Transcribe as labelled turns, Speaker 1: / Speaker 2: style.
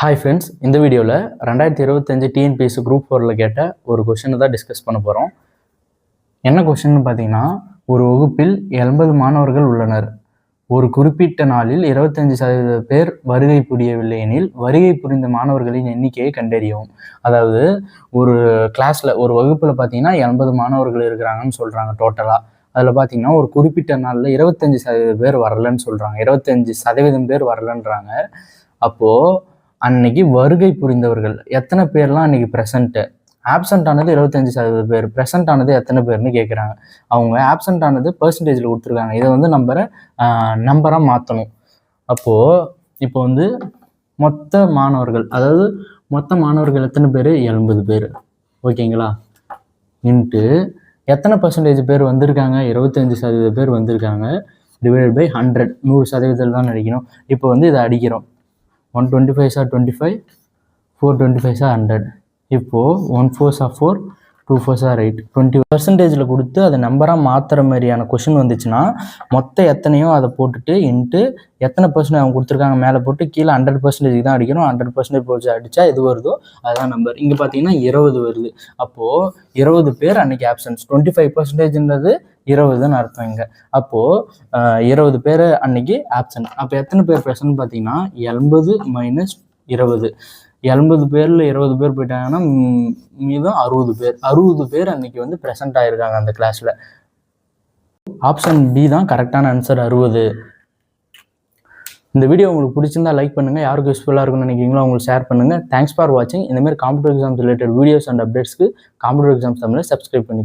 Speaker 1: Hi friends, இந்த வீடியோவில் 2025 TNPSC group 4ல் கேட்ட ஒரு கொஷினை தான் டிஸ்கஸ் பண்ண போகிறோம். என்ன கொஷின்னு பார்த்தீங்கன்னா, ஒரு வகுப்பில் 80 மாணவர்கள் உள்ளனர். ஒரு குறிப்பிட்ட நாளில் 25% பேர் வருகை புரியவில்லை எனில் வருகை புரிந்த மாணவர்களின் எண்ணிக்கையை கண்டறியவும். அதாவது ஒரு கிளாஸில் ஒரு வகுப்பில் பார்த்தீங்கன்னா 80 மாணவர்கள் இருக்கிறாங்கன்னு சொல்கிறாங்க டோட்டலாக. அதில் பார்த்தீங்கன்னா ஒரு குறிப்பிட்ட நாளில் 25% பேர் வரலன்னு சொல்கிறாங்க. 25% பேர் வரலன்றாங்க. அப்போது அன்னைக்கு வருகை புரிந்தவர்கள் எத்தனை பேர்லாம் அன்னைக்கு ப்ரெசண்ட்டு, ஆப்சண்ட் ஆனது 25% பேர், ப்ரெசண்ட் ஆனது எத்தனை பேர்னு கேட்குறாங்க. அவங்க ஆப்சண்ட் ஆனது பர்சன்டேஜில் கொடுத்துருக்காங்க. இதை வந்து நம்பராக மாற்றணும். அப்போது இப்போ வந்து மொத்த மாணவர்கள், அதாவது மொத்த மாணவர்கள் எத்தனை பேர்? 80 பேர். ஓகேங்களா? இன்ட்டு எத்தனை பர்சன்டேஜ் பேர் வந்திருக்காங்க? 25% பேர் வந்திருக்காங்க. டிவைடட் பை 100, 100% தான் அடிக்கணும். இப்போ வந்து இதை அடிக்கிறோம். 125 are 25, 425 are 100. இப்போது 1 4s are 4, 2 4s are 8. 20% கொடுத்து அதை நம்பராக மாற்றுற மாதிரியான கொஷின் வந்துச்சுன்னா மொத்தம் எத்தனையோ அதை போட்டுட்டு இன்ட்டு எத்தனை பர்சன்டேஜ் அவங்க கொடுத்துருக்காங்க மேலே போட்டு கீழே 100% தான் அடிக்கணும். 100% போட்டு அடித்தா எது வருதோ அதுதான் நம்பர். இங்கே பார்த்தீங்கன்னா 20 வருது. அப்போது 20 பேர் அன்றைக்கி ஆப்சன்ஸ். 25%ன்றது 20ன்னு அர்த்தம் இங்கே. அப்போது 20 பேர் அன்னைக்கு ஆப்சன்ட். அப்போ எத்தனை பேர் ப்ரெசன்ட் பார்த்தீங்கன்னா 80 மைனஸ் 20. 80 பேரில் 20 பேர் போயிட்டாங்கன்னா மீதம் 60 பேர். 60 பேர் அன்னைக்கு வந்து ப்ரெசன்ட் ஆகிருக்காங்க அந்த கிளாஸில். ஆப்ஷன் பி தான் கரெக்டான ஆன்சர், 60. இந்த வீடியோ உங்களுக்கு பிடிச்சிருந்தா லைக் பண்ணுங்கள். யாருக்கு யூஸ்ஃபுல்லாக இருக்குன்னு நினைக்கிறீங்களோ அவங்களுக்கு ஷேர் பண்ணுங்கள். தேங்க்ஸ் ஃபார் வாட்சிங். இந்தமாதிரி competitive exams related videos and அப்டேட்ஸ்க்கு காம்படிட்டிவ் எக்ஸாம்ஸ் தமிழை சப்ஸ்கிரைப் பண்ணி